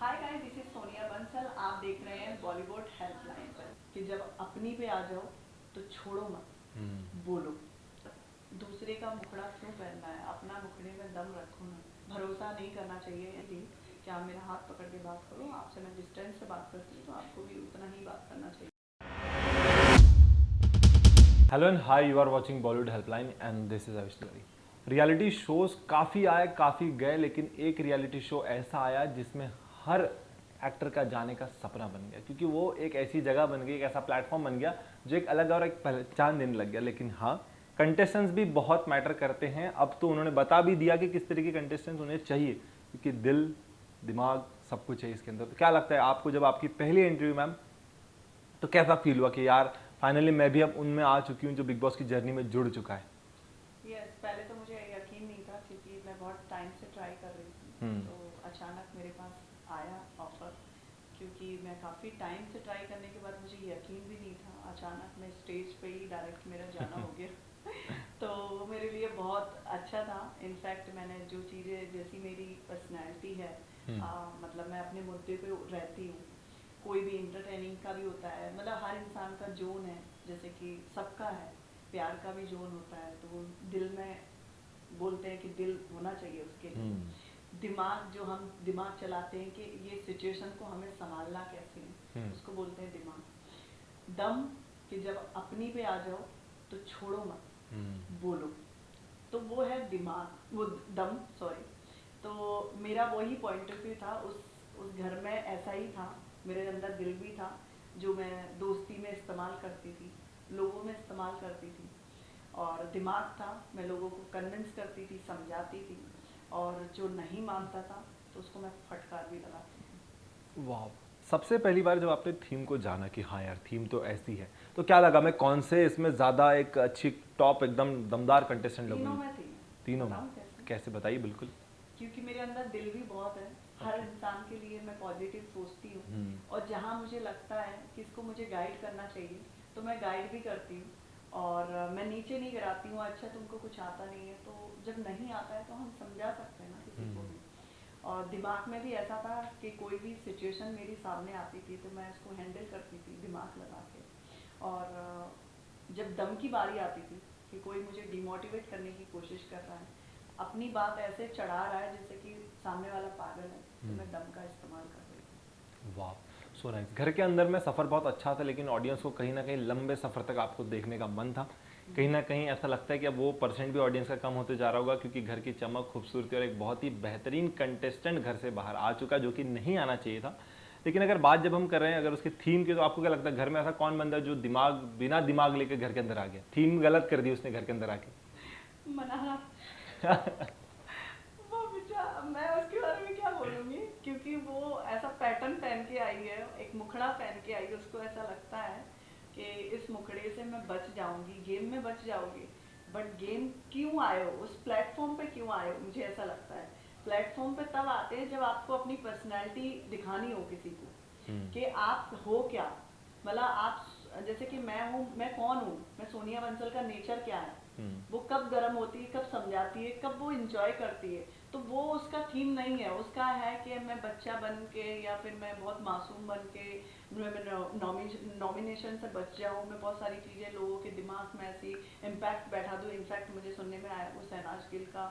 Hi guys, this is Sonia Bansal. आप देख रहे हैं बॉलीवुड हेल्पलाइन पर कि जब अपनी पे आ जाओ तो छोड़ो मत, बोलो। दूसरे का मुखड़ा क्यों पहनना है, अपना मुखड़े में दम रखो ना। भरोसा नहीं करना चाहिए। यदि कि आप मेरा हाथ पकड़ के बात करो, आपसे मैं डिस्टेंस से बात करती हूँ तो आपको भी उतना ही बात करना चाहिए। Hello and hi, you are watching Bollywood helpline and this is Avish Tiwari. Reality shows काफ़ी आए, काफ़ी गए, लेकिन एक रियलिटी शो ऐसा आया जिसमें हर एक्टर का जाने का सपना बन गया, क्योंकि वो एक ऐसी जगह बन गई, एक ऐसा प्लेटफॉर्म बन गया जो एक अलग और एक पहचान देने लग गया। लेकिन हाँ, कंटेस्टेंट्स भी बहुत मैटर करते हैं। अब तो उन्होंने बता भी दिया कि किस तरह के कंटेस्टेंट्स उन्हें चाहिए, क्योंकि दिल दिमाग सब कुछ है इसके अंदर। तो क्या लगता है आपको, जब आपकी पहली इंटरव्यू मैम, तो कैसा फील हुआ कि यार फाइनली मैं भी अब उनमें आ चुकी हूँ जो बिग बॉस की जर्नी में जुड़ चुका है? यस, पहले तो मुझे यकीन नहीं था क्योंकि मैं बहुत टाइम से ट्राई कर रही थी। हम्म। तो अचानक मेरे पास आया ऑफर, क्योंकि मैं काफ़ी टाइम से ट्राई करने के बाद मुझे यकीन भी नहीं था। अचानक मैं स्टेज पे ही डायरेक्ट मेरा जाना हो गया तो वो मेरे लिए बहुत अच्छा था। इनफैक्ट मैंने जो चीज़ें, जैसी मेरी पर्सनैलिटी है, मतलब मैं अपने मुद्दे पे रहती हूँ। कोई भी इंटरटेनिंग का भी होता है, मतलब हर इंसान का जोन है, जैसे कि सबका है। प्यार का भी जोन होता है, तो वो दिल में बोलते हैं कि दिल होना चाहिए उसके लिए। दिमाग, जो हम दिमाग चलाते हैं कि ये सिचुएशन को हमें संभालना कैसे है, उसको बोलते हैं दिमाग। दम, कि जब अपनी पे आ जाओ तो छोड़ो मत, बोलो। तो वो है दिमाग, वो दम, सॉरी। तो मेरा वही पॉइंट ऑफ व्यू था। उस घर में ऐसा ही था। मेरे अंदर दिल भी था जो मैं दोस्ती में इस्तेमाल करती थी, लोगों में इस्तेमाल करती थी। और दिमाग था, मैं लोगों को कन्विंस करती थी, समझाती थी। और जो नहीं मानता था तो उसको मैं फटकार भी लगाती थी। वाह। सबसे पहली बार जब आपने थीम को जाना कि हाँ यार थीम तो ऐसी है, तो क्या लगा, मैं कौन से इसमें ज़्यादा एक अच्छी टॉप एकदम दमदार कंटेस्टेंट तीनों लगूंगी? में थी। तीनों में? बताऊँ कैसे? कैसे, बताइए बिल्कुल। क्योंकि मेरे अंदर दिल भी बहुत है। हर ओके। इंसान के लिए मैं पॉजिटिव सोचती हूँ। हम्म। और जहाँ मुझे लगता है कि इसको मुझे गाइड करना चाहिए तो मैं गाइड भी करती हूँ। और मैं नीचे नहीं गिराती हूँ, अच्छा तुमको कुछ आता नहीं है, तो जब नहीं आता है तो हम समझा सकते हैं ना किसी को भी। और दिमाग में भी ऐसा था कि कोई भी सिचुएशन मेरी सामने आती थी तो मैं उसको हैंडल करती थी दिमाग लगा के। और जब दम की बारी आती थी कि कोई मुझे डिमोटिवेट करने की कोशिश कर रहा है, अपनी बात ऐसे चढ़ा रहा है जैसे कि सामने वाला पागल है, तो मैं दम का इस्तेमाल कर रही थी। वाह, सो नाइस। घर के अंदर में सफ़र बहुत अच्छा था, लेकिन ऑडियंस को कहीं ना कहीं लंबे सफ़र तक आपको देखने का मन था। कहीं ना कहीं ऐसा लगता है कि अब वो परसेंट भी ऑडियंस का कम होते जा रहा होगा, क्योंकि घर की चमक, खूबसूरती और एक बहुत ही बेहतरीन कंटेस्टेंट घर से बाहर आ चुका, जो कि नहीं आना चाहिए था। लेकिन अगर बात जब हम कर रहे हैं अगर उसकी थीम की, तो आपको क्या लगता है घर में ऐसा कौन बंदा है जो दिमाग, बिना दिमाग लेके घर के अंदर आ गया, थीम गलत कर दी उसने घर के अंदर आके? मना वो बेचारा, मैं उसके बारे में क्या बोलूँगी, क्योंकि वो ऐसा पैटर्न पहन के आई है, एक मुखड़ा पहन के आई है। उसको ऐसा लगता है कि इस मुखड़े से मैं बच जाऊंगी, गेम में बच जाऊंगी। बट गेम क्यों आए हो, उस प्लेटफॉर्म पे क्यों आए हो? मुझे ऐसा लगता है प्लेटफॉर्म पे तब आते हैं जब आपको अपनी पर्सनैलिटी दिखानी हो किसी को, कि आप हो क्या। मतलब आप, जैसे कि मैं हूँ, मैं कौन हूँ, मैं सोनिया बंसल का नेचर क्या है, वो कब गर्म होती है, कब समझाती है, कब वो इंजॉय करती है। तो वो उसका थीम नहीं है। उसका है कि मैं बच्चा बन के, या फिर मैं बहुत मासूम बन के, मैं नॉमिनेशन से बच जाऊँ, मैं बहुत सारी चीज़ें लोगों के दिमाग में ऐसी इम्पैक्ट बैठा दूँ। इनफैक्ट मुझे सुनने में आया वो शहनाज गिल का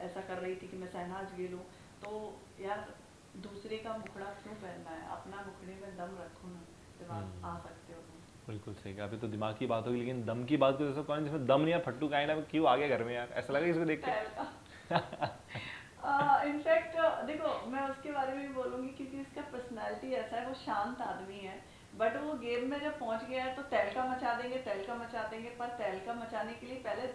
ऐसा कर रही थी कि मैं शहनाज गिल हूँ। तो यार, दूसरे का मुखड़ा क्यों पहनना है, अपना मुखड़े में दम रखो ना, जब आप आ सकते हो तो। बिल्कुल सही कहा। अभी तो दिमाग की बात होगी, लेकिन दम की बात को जैसे कौन जिसमें दम नहीं है, फट्टू काइंड है, क्यों आ गया घर में यार, ऐसा लगा इसको देख के। तैरता इनफैक्ट देखो, मैं उसके बारे में भी बोलूंगी क्योंकि उसका पर्सनालिटी ऐसा है, वो शांत आदमी है। बट वो गेम में जब पहुंच गया है तो तहलका मचा देंगे, तहलका मचा देंगे। पर तहलका मचाने के लिए पहले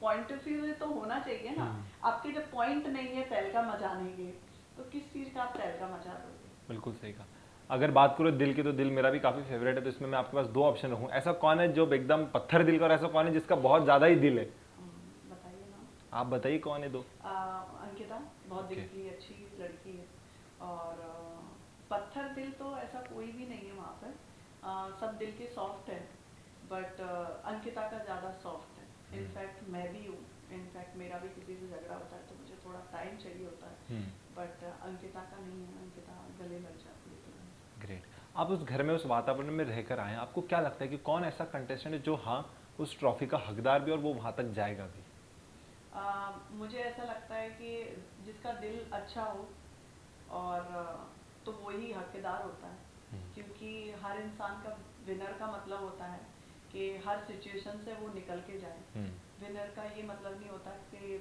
पॉइंट ऑफ व्यू तो होना चाहिए ना। आपके जब पॉइंट नहीं है तहलका मचाने के, तो किस चीज का आप तहलका मचा दोगे? बिल्कुल सही कहा। अगर बात करो दिल की, तो दिल मेरा भी काफ़ी फेवरेट है, तो इसमें मैं आपके पास दो ऑप्शन रखूँ। ऐसा कौन है जो एकदम पत्थर दिल का, और ऐसा कौन है जिसका बहुत ज़्यादा ही दिल है? बताइए ना। आप बताइए कौन है दो। अंकिता बहुत दिल ओके। की अच्छी लड़की है। और पत्थर दिल तो ऐसा कोई भी नहीं है वहाँ पर। सब दिल के सॉफ्ट है। बट अंकिता का ज़्यादा सॉफ्ट है। इनफैक्ट मैं भी हूँ। इनफैक्ट मेरा भी किसी से झगड़ा होता है तो मुझे थोड़ा टाइम चाहिए होता है बट अंकिता का नहीं है, अंकिता गले लग जाती है तुरंत। ग्रेट। आप उस घर में, उस वातावरण में रहकर आए हैं, आपको क्या लगता है कि कौन ऐसा कंटेस्टेंट है जो हाँ उस ट्रॉफी का हकदार भी और वो वहाँ तक जाएगा भी? मुझे ऐसा लगता है कि जिसका दिल अच्छा हो और तो वही हकदार होता है, क्योंकि हर इंसान का विनर का मतलब होता है कि हर सिचुएशन से वो निकल के जाए। विनर का ये मतलब नहीं होता कि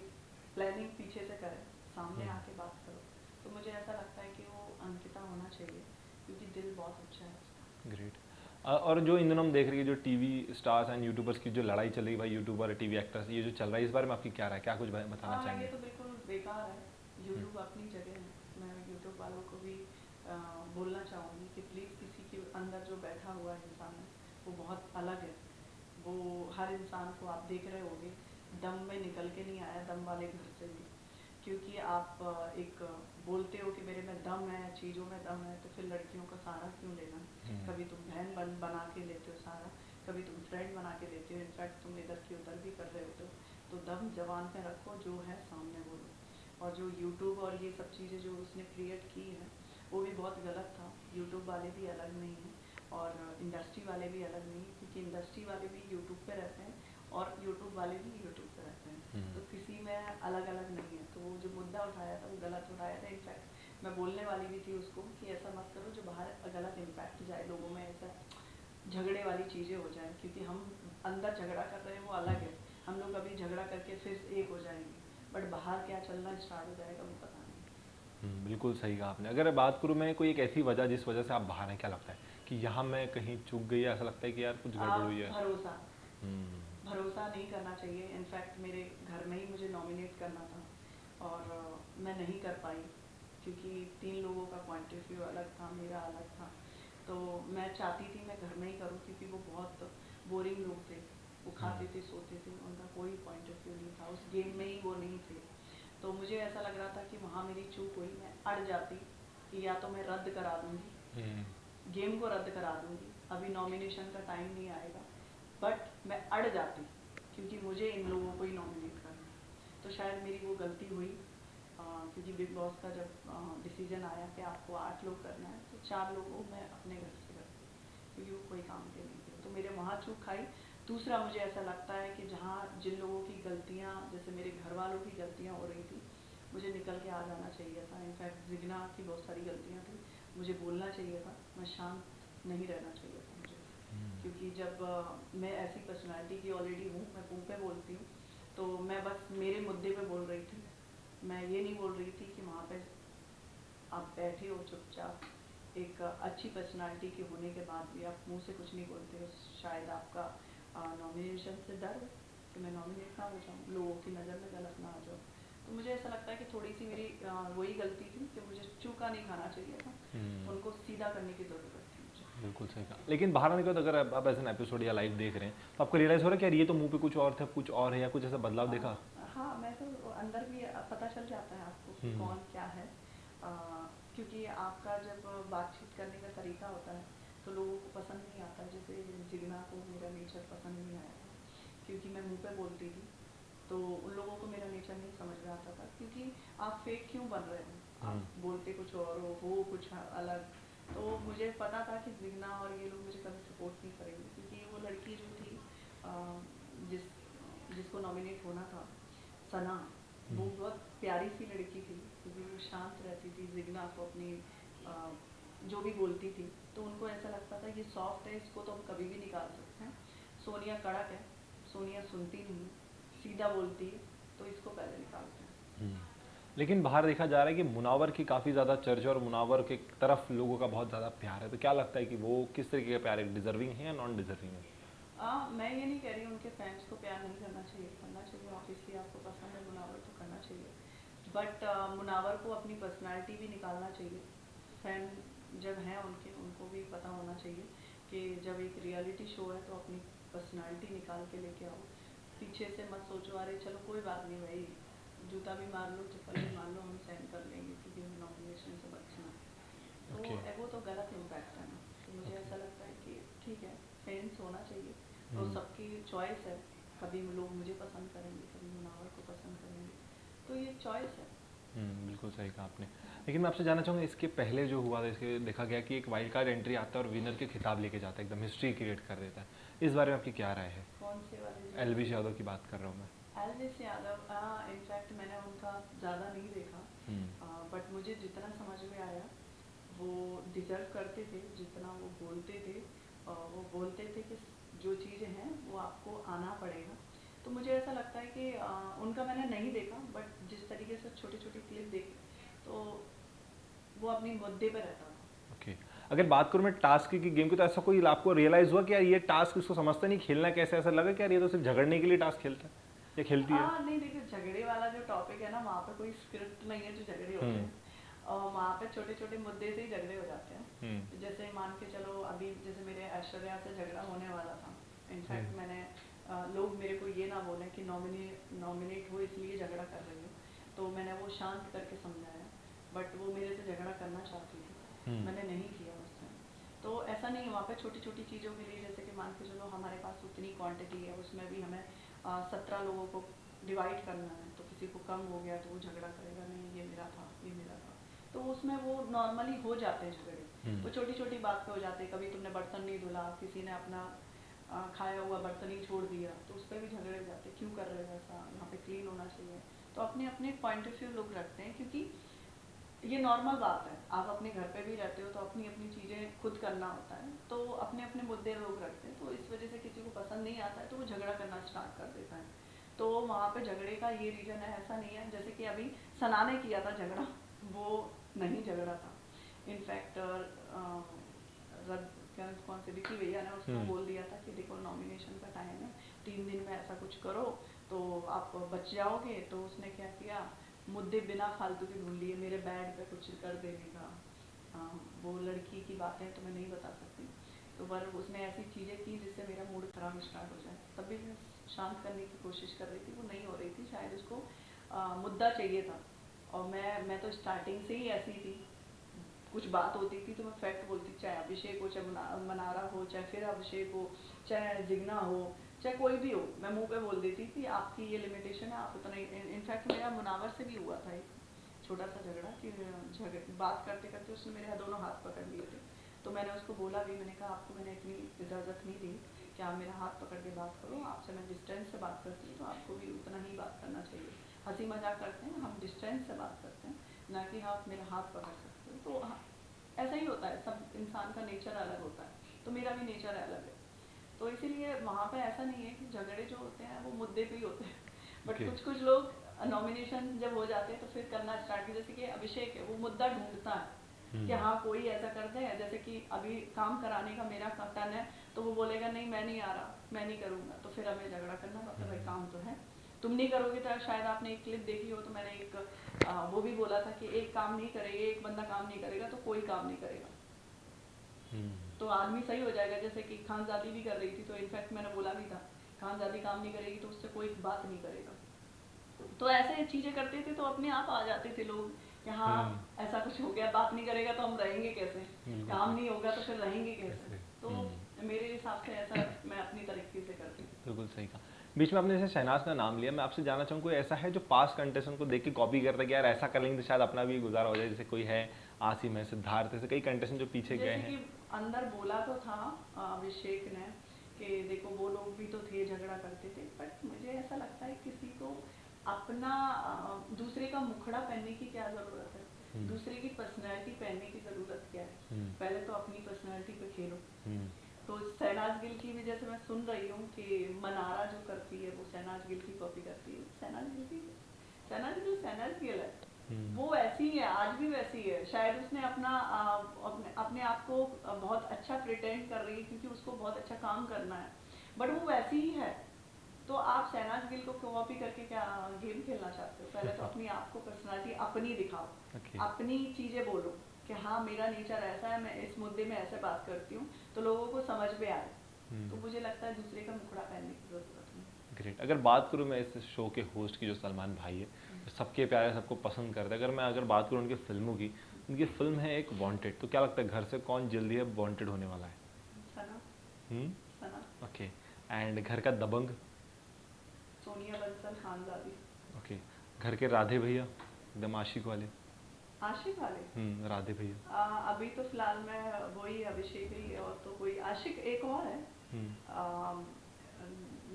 प्लानिंग पीछे से करे, सामने आके बात करो। तो मुझे ऐसा लगता है कि वो अंकिता होना चाहिए, क्योंकि दिल बहुत अच्छा है उसका। ग्रेट। और जो इन दिनों हम देख रही है जो टीवी स्टार्स एंड यूट्यूबर्स की जो लड़ाई चल रही है भाई, यूट्यूबर टीवी एक्टर्स, ये जो चल रहा है, इस बारे में आपकी क्या राय है? क्या कुछ बताना ये चाहेंगे? तो बिल्कुल बेकार है। यूट्यूब अपनी जगह है। मैं यूट्यूब वालों को भी बोलना चाहूँगी कि प्लीज़ किसी के अंदर जो बैठा हुआ इंसान है वो बहुत अलग है। वो हर इंसान को आप देख रहे होगे, दम में निकल के नहीं आया, दम वाले घर से भी। क्योंकि आप एक बोलते हो कि मेरे में दम है, चीज़ों में दम है, तो फिर लड़कियों का सहारा क्यों लेना? कभी तुम बहन बना के लेते हो सहारा, कभी तुम फ्रेंड बना के लेते हो, इनफैक्ट तुम इधर की उधर भी कर रहे होते हो। तो दम जवान पे रखो, जो है सामने बोलो। और जो यूट्यूब और ये सब चीज़ें जो उसने क्रिएट की है वो भी बहुत गलत था। यूट्यूब वाले भी अलग नहीं हैं और इंडस्ट्री वाले भी अलग नहीं, क्योंकि इंडस्ट्री वाले भी यूट्यूब पे रहते हैं और यूट्यूब वाले भी यूट्यूब पे रहते हैं, तो किसी में अलग अलग नहीं है। तो वो जो मुद्दा उठाया था वो गलत उठाया था। इनफैक्ट मैं बोलने वाली भी थी उसको कि ऐसा मत करो जो बाहर गलत इम्पैक्ट जाए लोगों में, ऐसा झगड़े वाली चीज़ें हो जाए, क्योंकि हम अंदर झगड़ा कर रहे हैं वो अलग है। हम लोग अभी झगड़ा करके फिर एक हो जाएंगे, बट बाहर क्या चलना स्टार्ट हो जाएगा वो पता नहीं। बिल्कुल सही कहा आपने। अगर बात करूँ मैं कोई एक ऐसी वजह जिस वजह से आप बाहर हैं, क्या लगता है कि यहाँ मैं कहीं चूक गई है, ऐसा लगता है कि यार कुछ गड़बड़ हुई है? भरोसा भरोसा नहीं करना चाहिए। इनफैक्ट मेरे घर में ही मुझे नॉमिनेट करना था और मैं नहीं कर पाई, क्योंकि 3 लोगों का पॉइंट ऑफ व्यू अलग था, मेरा अलग था। तो मैं चाहती थी मैं घर में ही करूँ, क्योंकि वो बहुत बोरिंग लोग थे। वो खाते थे, सोते थे, उनका कोई पॉइंट ऑफ व्यू नहीं था, उस गेम में ही वो नहीं थे। तो मुझे ऐसा लग रहा था कि वहाँ मेरी चूक हुई, मैं अड़ जाती कि या तो मैं रद्द करा दूँगी, गेम को रद्द करा दूँगी, अभी नॉमिनेशन का टाइम नहीं आएगा, बट मैं अड़ जाती क्योंकि मुझे इन लोगों को ही नॉमिनेट करना है। तो शायद मेरी वो गलती हुई, क्योंकि बिग बॉस का जब डिसीजन आया कि आपको 8 लोग करना है, तो 4 लोगों मैं अपने घर से करती, क्योंकि वो कोई काम के नहीं थे। तो मेरे वहाँ चूक खाई। दूसरा, मुझे ऐसा लगता है कि जहाँ जिन लोगों की गलतियाँ, जैसे मेरे घर वालों की गलतियाँ हो रही थी, मुझे निकल के आ जाना चाहिए था। इनफैक्ट जिग्ना की बहुत सारी गलतियाँ थी, मुझे बोलना चाहिए था, मैं शांत नहीं रहना चाहिए था मुझे। क्योंकि जब मैं ऐसी पर्सनालिटी की ऑलरेडी हूँ, मैं मुँह पे बोलती हूँ, तो मैं बस मेरे मुद्दे पे बोल रही थी। मैं ये नहीं बोल रही थी कि वहाँ पे आप बैठे हो चुपचाप, एक अच्छी पर्सनालिटी के होने के बाद भी आप मुंह से कुछ नहीं बोलते हो। शायद आपका नॉमिनेशन से डर है कि मैं नॉमिनेट ना हो जाऊँ, लोगों की नज़र में गलत ना आ जाऊँ। तो मुझे ऐसा लगता है कि थोड़ी सी मेरी वही गलती थी कि मुझे चूका नहीं खाना चाहिए था, उनको सीधा करने की ज़रूरत थी मुझे। बिल्कुल सही कहा। लेकिन बाहर आने के बाद अगर आप ऐसा एपिसोड या लाइव देख रहे हैं तो आपको रियलाइज़ हो रहा है कि यार ये तो मुंह पे कुछ और था, कुछ और है, या कुछ ऐसा बदलाव देखा? हाँ, मैं तो अंदर भी पता चल जाता है आपको कि कौन क्या है। क्योंकि आपका जब बातचीत करने का तरीका होता है तो लोगों को पसंद नहीं आता है। जैसे जिग्ना को मेरा नेचर पसंद नहीं आया था, क्योंकि मैं मुंह पे बोलती थी, तो उन लोगों को मेरा नेचर नहीं समझ में आता था। क्योंकि आप फेक क्यों बन रहे हो, आप बोलते कुछ और हो कुछ अलग। तो मुझे पता था कि जिग्ना और ये लोग मुझे कभी सपोर्ट नहीं करेंगे, क्योंकि वो लड़की जो थी जिसको नॉमिनेट होना था, सना, वो बहुत प्यारी सी लड़की थी, क्योंकि वो शांत रहती थी। जिग्ना को अपनी जो भी बोलती थी तो उनको ऐसा लगता था ये सॉफ्ट है, इसको तो हम कभी भी निकाल सकते हैं। सोनिया कड़क है, सोनिया सुनती नहीं, सीधा बोलती है, तो इसको पहले निकालते हैं। लेकिन बाहर देखा जा रहा है कि मुनावर की काफ़ी ज़्यादा चर्चा और मुनावर के तरफ लोगों का बहुत ज़्यादा प्यार है, तो क्या लगता है कि वो किस तरीके का प्यार है, डिजर्विंग है या नॉन डिजर्विंग है? मैं ये नहीं कह रही उनके फैंस को प्यार नहीं करना चाहिए, करना चाहिए। ऑब्वियसली आपको पसंद है मुनावर तो करना चाहिए, बट मुनावर को अपनी पर्सनालिटी भी निकालना चाहिए। फैन जब हैं उनके, उनको भी पता होना चाहिए कि जब एक रियलिटी शो है तो अपनी पर्सनालिटी निकाल के लेके आओ। पीछे से मत सोचो अरे चलो कोई बात नहीं भाई, जूता भी मार लो, चप्पल भी मार लो, हम सहन कर लेंगे, क्योंकि हमें नॉमिनेशन से बचना है। तो वो तो गलत इम्पैक्ट है ना। तो मुझे ऐसा लगता है कि ठीक है, फ्रेंड्स होना चाहिए, तो सबकी चॉइस है। कभी लोग मुझे पसंद करेंगे, कभी मुनावर को पसंद करेंगे, तो ये चॉइस है। बिल्कुल सही कहा आपने। लेकिन मैं आपसे जानना चाहूँगा, इसके पहले जो हुआ था, इसके देखा गया कि एक वाइल्ड कार्ड एंट्री आता है और विनर के खिताब लेके जाता है, एकदम हिस्ट्री क्रिएट कर देता है। इस बारे में आपकी क्या राय है? कौन से वाले जो एलविश यादव की बात कर रहा हूँ मैं। एलविस यादव, हाँ इनफैक्ट मैंने उनका ज़्यादा नहीं देखा, हम्म, बट मुझे जितना समझ में आया वो डिज़र्व करते थे, जितना वो बोलते थे। वो बोलते थे कि जो चीज़ें हैं वो आपको आना पड़ेगा। तो मुझे ऐसा लगता है कि उनका मैंने नहीं देखा, बट जिस तरीके से छोटी छोटी क्लिप देखी तो वो अपनी मुद्दे पे रहता था। ओके। अगर बात करूँ मैं टास्क की गेम की, तो ऐसा कोई आपको रियलाइज़ हुआ कि यार ये टास्क इसको समझता नहीं, खेलना कैसे, ऐसा लगा कि यार ये तो सिर्फ झगड़ने के लिए टास्क खेलता है या खेलती है? नहीं देखिए, झगड़े वाला जो टॉपिक है ना, वहाँ पे कोई स्क्रिप्ट नहीं है जो झगड़े होते हम्म, हैं। और वहाँ पे छोटे छोटे मुद्दे से ही झगड़े हो जाते हैं। हम्म, जैसे मान के चलो, अभी जैसे मेरे ऐश्वर्या से झगड़ा होने वाला था। इनफैक्ट हम्म, मैंने लोग मेरे को ये ना बोले कि नॉमिनेट हो इसलिए झगड़ा कर रही हो, तो मैंने वो शांत करके समझाया। बट वो मेरे से झगड़ा करना चाहती थी, हम्म, मैंने नहीं किया उस टाइम। तो ऐसा नहीं है, वहाँ पे छोटी छोटी चीज़ों के लिए, जैसे कि मान के चलो हमारे पास उतनी क्वांटिटी है, उसमें भी हमें 17 लोगों को डिवाइड करना है, तो किसी को कम हो गया तो वो झगड़ा करेगा, नहीं ये मेरा था, ये मेरा था। तो उसमें वो नॉर्मली हो जाते हैं झगड़े। हम्म, वो छोटी छोटी बात पे हो जाते हैं। कभी तुमने बर्तन नहीं धुला, किसी ने अपना खाया हुआ बर्तन ही छोड़ दिया, तो उस पर भी झगड़े हो जाते हैं, क्यों कर रहे हो ऐसा, यहाँ पे क्लीन होना चाहिए। तो अपने अपने पॉइंट ऑफ व्यू लोग रखते हैं, क्योंकि ये नॉर्मल बात है, आप अपने घर पे भी रहते हो तो अपनी अपनी चीज़ें खुद करना होता है, तो अपने अपने मुद्दे लोग रखते हैं। तो इस वजह से किसी को पसंद नहीं आता है तो वो झगड़ा करना स्टार्ट कर देता है। तो वहाँ पे झगड़े का ये रीज़न है, ऐसा नहीं है। जैसे कि अभी सना ने किया था झगड़ा, वो नहीं झगड़ा था। इनफैक्ट कौन से विकी भैया ने उसको बोल दिया था कि देखो नॉमिनेशन का टाइम है, 3 दिन में ऐसा कुछ करो तो आप बच जाओगे। तो उसने क्या किया, मुद्दे बिना फालतू के ढूंढ लिए, मेरे बैड पे कुछ कर देने का। वो लड़की की बातें तो मैं नहीं बता सकती, तो पर उसने ऐसी चीज़ें की जिससे मेरा मूड खराब स्टार्ट हो जाए। तब भी मैं शांत करने की कोशिश कर रही थी, वो नहीं हो रही थी, शायद उसको मुद्दा चाहिए था। और मैं तो स्टार्टिंग से ही ऐसी थी, कुछ बात होती थी तो मैं फैक्ट बोलती, चाहे अभिषेक हो, चाहे मनारा हो, चाहे फिर अभिषेक हो, चाहे जिग्ना हो, चाहे कोई भी हो, मैं मुंह पे बोल देती थी आपकी ये लिमिटेशन है, आप उतना ही। इनफैक्ट मेरा मुनावर से भी हुआ था एक छोटा सा झगड़ा, कि बात करते करते उसने मेरे दोनों हाथ पकड़ लिए थे। तो मैंने उसको बोला भी, मैंने कहा आपको मैंने इतनी इजाज़त नहीं दी कि आप मेरा हाथ पकड़ के बात करो, आपसे मैं डिस्टेंस से बात करती हूँ तो आपको भी उतना ही बात करना चाहिए। हंसी मजाक करते हैं, हम डिस्टेंस से बात करते हैं, ना कि आप मेरा हाथ पकड़ सकते हो। तो ऐसा ही होता है, सब इंसान का नेचर अलग होता है, तो मेरा भी नेचर अलग है। तो इसीलिए वहाँ पे ऐसा नहीं है कि झगड़े जो होते हैं वो मुद्दे पे ही होते हैं। But okay. कुछ कुछ लोग नॉमिनेशन जब हो जाते हैं तो फिर करना स्टार्ट किया। जैसे कि अभिषेक है, वो मुद्दा ढूंढता है कि हाँ कोई ऐसा करते हैं। जैसे कि अभी काम कराने का मेरा टर्न है, तो वो बोलेगा नहीं मैं नहीं आ रहा, मैं नहीं करूँगा, तो फिर हमें झगड़ा करना पड़ता है, भाई काम तो है, तुम नहीं करोगे। तो शायद आपने एक क्लिप देखी हो, तो मैंने एक वो भी बोला था कि एक काम नहीं करेगा, एक बंदा काम नहीं करेगा तो कोई काम नहीं करेगा, तो आदमी सही हो जाएगा। जैसे कि खानजादी भी कर रही थी, तो इनफैक्ट मैंने बोला भी था खानजादी काम नहीं करेगी तो उससे कोई बात नहीं करेगा। तो ऐसे चीज़ें करते थे तो अपने आप आ जाते थे लोग कि हाँ ऐसा कुछ हो गया, बात नहीं करेगा तो हम रहेंगे कैसे, बिल्कुल काम सही। नहीं होगा तो फिर रहेंगे कैसे। कैसे? तो मेरे हिसाब से ऐसा मैं अपनी तरीके से करती हूँ। बिल्कुल सही कहा। बीच में आपने जैसे शहनाज का नाम लिया, मैं आपसे जानना चाहूँ कोई ऐसा है जो पास कंटेस्टेंट को देख के कॉपी करता है कि यार ऐसा कर लेंगे तो शायद अपना भी गुजारा हो जाए, जैसे कोई है आसिम है, सिद्धार्थ, ऐसे कई कंटेस्टेंट जो पीछे गए जैसे हैं? कि अंदर बोला तो था अभिषेक ने कि देखो वो लोग भी तो थे, झगड़ा करते थे, बट मुझे ऐसा लगता है किसी को अपना दूसरे का मुखड़ा पहनने की क्या ज़रूरत है, दूसरे की पर्सनैलिटी पहनने की ज़रूरत क्या है। पहले तो अपनी पर्सनैलिटी पे खेलो। तो शहनाज गिल की भी जैसे मैं सुन रही हूँ कि मनारा जो करती है वो शहनाज गिल की कॉपी करती है। शहनाज गिल है, वो ऐसी ही है, आज भी वैसी है। शायद उसने अपने आप को बहुत अच्छा प्रिटेंड कर रही है क्योंकि उसको बहुत अच्छा काम करना है, बट वो वैसी ही है। तो आप शहनाज गिल को कॉपी करके क्या गेम खेलना चाहते हो? पहले तो अपनी आप को पर्सनालिटी अपनी दिखाओ, ओके। अपनी चीज़ें बोलो कि हाँ मेरा नेचर ऐसा है, मैं इस मुद्दे में ऐसे बात करती हूँ, तो लोगों को समझ में आए। तो मुझे लगता है दूसरे का मुखड़ा पहनने की ज़रूरत नहीं। ग्रेट। अगर बात करूँ मैं इस शो के होस्ट की, जो सलमान भाई है, तो सबके प्यारे, सबको पसंद करते हैं। अगर बात करूँ उनकी फिल्मों की, उनकी फिल्म है एक वांटेड, तो क्या लगता है घर से कौन जल्दी है वांटेड होने वाला है? सना। हम्म, सना। ओके। एंड घर का दबंग? सोनिया बंसल, खानजादी। ओके। घर के राधे भैया एकदम आशिक वाले? आशिक वाले? राधे भैया। अभी तो फिलहाल मैं वही अभिषेक ही है, और तो कोई आशिक एक और है। हम्म।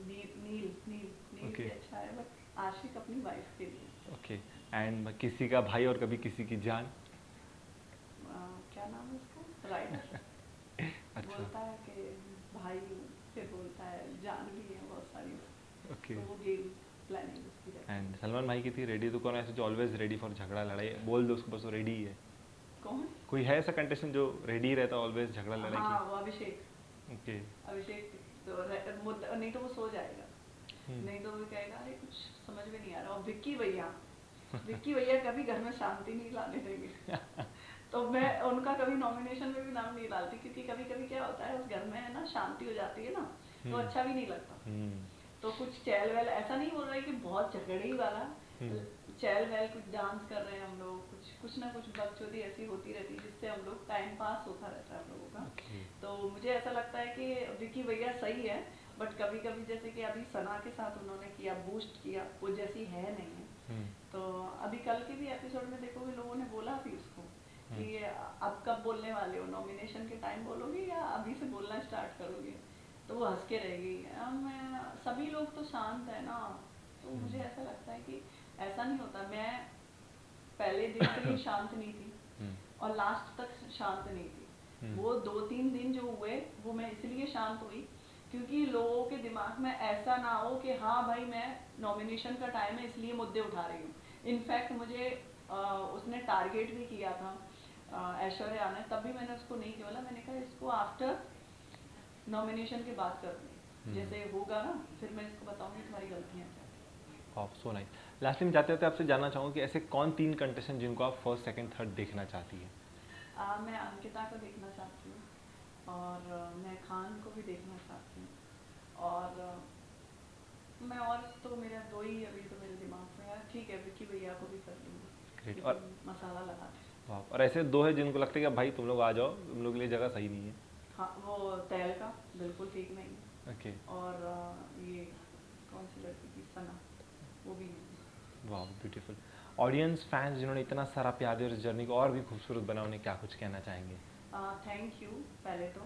नील नील नील ओके। भी अच्छा है, बट आशिक अपनी वाइफ के लिए। ओके। एंड किसी का भाई और कभी किसी की जान? क्या नाम है उसका, राइडर। अच्छा। बोलता है कि भाई हूँ, फिर बोलता है जान भी है बहुत सारी। ओके। तो वो गेम प्लानिंग उसकी रहती है। एंड सलमान भाई की थी रेडी, तो कौन ऐसे जो ऑलवेज रेडी फॉर झगड़ा लड़ाई? बोल दो उसको बस, वो रेडी ही है। कौन? कोई है ऐसा कंटेस्टेंट जो रेडी रहता है ऑलवेज झगड़ा लड़ाई हाँ, के? वो अभिषेक। ओके। अभिषेक तो नहीं तो वो सो जाएगा, हम्म। नहीं तो वो कहेगा अरे कुछ समझ में नहीं आ रहा। और विक्की भैया कभी घर में शांति नहीं लाने देंगे। तो मैं उनका कभी नॉमिनेशन में भी नाम नहीं डालती, क्योंकि कभी कभी क्या होता है उस घर में है ना, शांति हो जाती है ना, तो अच्छा भी नहीं लगता। तो कुछ चैल वैल, ऐसा नहीं बोल रहा है कि बहुत झगड़े ही वाला, चैल वैल कुछ डांस कर रहे हैं हम लोग, कुछ ना कुछ बकचोदी ऐसी होती रहती है जिससे हम लोग टाइम पास होता रहता है हम लोगों का। तो मुझे ऐसा लगता है कि विक्की भैया सही है, बट कभी कभी जैसे कि अभी सना के साथ उन्होंने किया, बूस्ट किया, वो जैसी है नहीं है। तो अभी कल के भी एपिसोड में देखोगे लोगों ने बोला भी उसको कि अब कब बोलने वाले हो, नॉमिनेशन के टाइम बोलोगे या अभी से बोलना स्टार्ट करोगे? तो वो हंस के रहेगी। सभी लोग तो शांत है ना, तो मुझे ऐसा लगता है कि ऐसा नहीं होता। मैं पहले दिन से ही शांत नहीं थी और लास्ट तक शांत नहीं थी। वो 2-3 दिन जो हुए वो मैं इसलिए शांत हुई क्योंकि लोगों के दिमाग में ऐसा ना हो कि हाँ भाई मैं नॉमिनेशन का टाइम है इसलिए मुद्दे उठा रही हूँ। इनफैक्ट मुझे उसने टारगेट भी किया था ऐश्वर्या ने, तब भी मैंने उसको नहीं बोला, मैंने कहा इसको आफ्टर नॉमिनेशन के बाद करूँगी, जैसे होगा ना फिर मैं इसको बताऊंगी तुम्हारी गलतियाँ क्या। Of so nice. लास्टली में जाते होते आपसे जानना चाहूँगा कि ऐसे कौन 3 कंटेस्टेंट जिनको आप फर्स्ट सेकंड थर्ड देखना चाहती है? मैं अंकिता को देखना चाहती हूँ और मैं खान को भी देखना चाहती हूँ, और मैं और तो मेरा 2 ही अभी तो मेरे दिमाग में है। ठीक है, विक्की भैया को भी कर लूँगी, ग्रेट। और मसाला लगा दे। वाह, और ऐसे 2 है जिनको लगता है कि भाई तुम लोग आ जाओ, तुम लोग के लिए जगह सही नहीं है? हाँ, वो तैल का बिल्कुल ठीक नहीं है। ओके। और ये कौन सी लड़की थी, सना, वो भी नहीं। वाह, ब्यूटीफुल। ऑडियंस फैंस जिन्होंने इतना सारा प्यार दिया और इस जर्नी को और भी खूबसूरत बना, उन्हें क्या कुछ कहना चाहेंगे? थैंक यू पहले तो,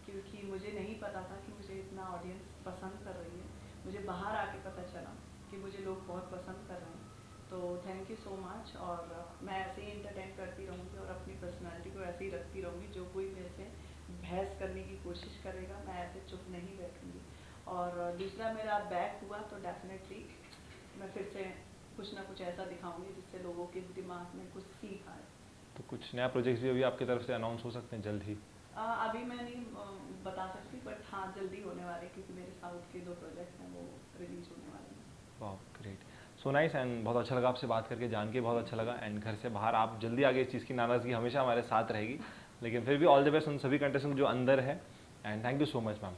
क्योंकि मुझे नहीं पता था कि मुझे इतना ऑडियंस पसंद कर रही है। मुझे बाहर आके पता चला कि मुझे लोग बहुत पसंद कर रहे हैं, तो थैंक यू सो मच। और मैं ऐसे ही इंटरटेन करती रहूँगी और अपनी पर्सनालिटी को ऐसे ही रखती रहूँगी। जो कोई मेरे से बहस करने की कोशिश करेगा मैं ऐसे चुप नहीं बैठूँगी। और दूसरा मेरा बैक हुआ तो डेफिनेटली मैं फिर से कुछ ना कुछ ऐसा दिखाऊंगी जिससे लोगों के दिमाग में कुछ सीख आए। तो कुछ नया प्रोजेक्ट्स भी अभी आपकी तरफ से अनाउंस हो सकते हैं जल्द ही? अभी मैं नहीं बता सकती, बट हाँ जल्दी होने वाले, क्योंकि मेरे साउथ के 2 प्रोजेक्ट्स हैं वो रिलीज होने वाले हैं। वाह, ग्रेट, सो नाइस। एंड बहुत अच्छा लगा आपसे बात करके, जान के बहुत अच्छा लगा। एंड घर से बाहर आप जल्दी आगे, इस चीज़ की नाराज़गी हमेशा हमारे साथ रहेगी, लेकिन फिर भी ऑल द बेस्ट उन सभी कंटेस्टेंट जो अंदर है। And thank you so much ma'am.